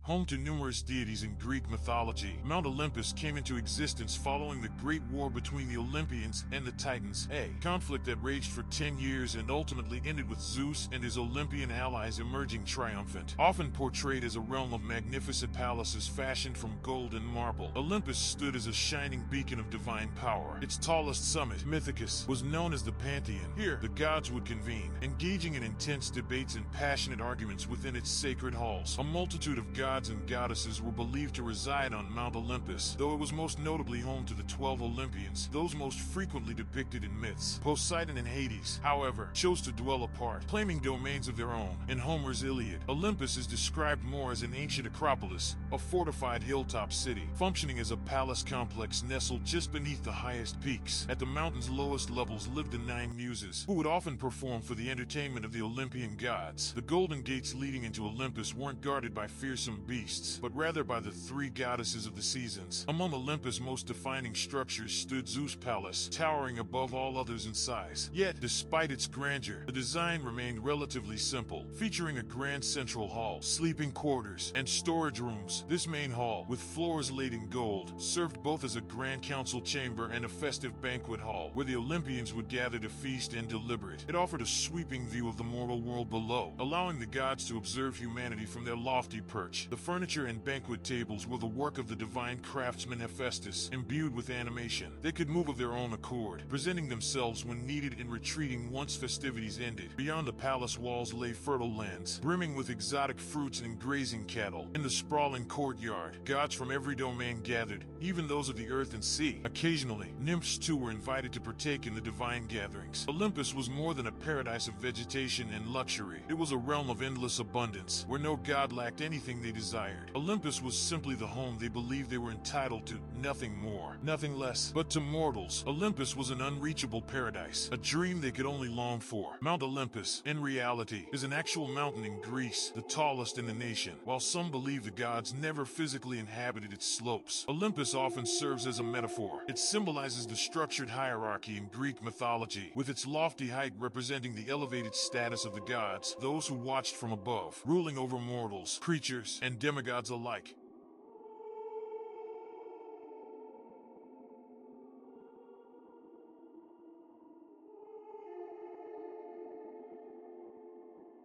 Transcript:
Home to numerous deities in Greek mythology, Mount Olympus came into existence following the Great War between the Olympians and the Titans, a conflict that raged for 10 years and ultimately ended with Zeus and his Olympian allies emerging triumphant. Often portrayed as a realm of magnificent palaces fashioned from gold and marble, Olympus stood as a shining beacon of divine power. Its tallest summit, Mythicus, was known as the Pantheon. Here, the gods would convene, engaging in intense debates and passionate arguments within its sacred halls. A multitude of gods and goddesses were believed to reside on Mount Olympus, though it was most notably home to the 12 Olympians, those most frequently depicted in myths. Poseidon and Hades, however, chose to dwell apart, claiming domains of their own. In Homer's Iliad, Olympus is described more as an ancient acropolis, a fortified hilltop city, functioning as a palace complex nestled just beneath the highest peaks. At the mountain's lowest levels lived the 9 Muses, who would often perform for the entertainment of the Olympian gods. The golden gates leading into Olympus weren't guarded by fearsome beasts, but rather by the 3 goddesses of the seasons. Among Olympus' most defining structures stood Zeus' palace, towering above all others in size. Yet, despite its grandeur, the design remained relatively simple, featuring a grand central hall, sleeping quarters, and storage rooms. This main hall, with floors laid in gold, served both as a grand council chamber and a festive banquet hall, where the Olympians would gather to feast and deliberate. It offered a sweeping view of the mortal world below, allowing the gods to observe humanity from their lofty perch. The furniture and banquet tables were the work of the divine craftsman Hephaestus, imbued with animation. They could move of their own accord, presenting themselves when needed and retreating once festivities ended. Beyond the palace walls lay fertile lands, brimming with exotic fruits and grazing cattle. In the sprawling courtyard, gods from every domain gathered, even those of the earth and sea. Occasionally, nymphs too were invited to partake in the divine gatherings. Olympus was more than a paradise of vegetation and luxury. It was a realm of endless abundance, where no god lacked anything they desired. Olympus was simply the home they believed they were entitled to, nothing more, nothing less. But to mortals, Olympus was an unreachable paradise, a dream they could only long for. Mount Olympus, in reality, is an actual mountain in Greece, the tallest in the nation. While some believe the gods never physically inhabited its slopes, Olympus often serves as a metaphor. It symbolizes the structured hierarchy in Greek mythology, with its lofty height representing the elevated status of the gods, those who watched from above, ruling over mortals, creatures, and demigods alike.